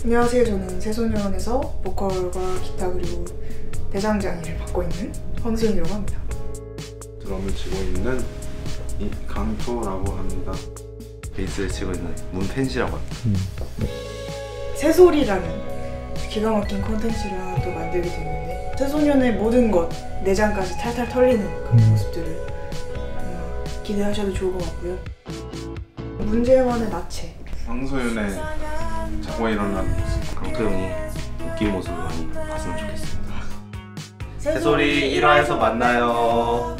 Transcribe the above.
안녕하세요. 저는 새소년에서 보컬과 기타 그리고 대장장이를 맡고 있는 황소연이라고 합니다. 드럼을 치고 있는 강토라고 합니다. 베이스를 치고 있는 문펜시라고 합니다. 새소리라는 기가 막힌 콘텐츠를 또 만들게 됐는데 새소년의 모든 것, 내장까지 탈탈 털리는 그런 모습들을 기대하셔도 좋을 것 같고요. 문재원의 나체, 황소연의 자고 일어나는 모습, 강토 형이 웃긴 모습을 많이 봤으면 좋겠습니다. 새소리 1화에서 만나요.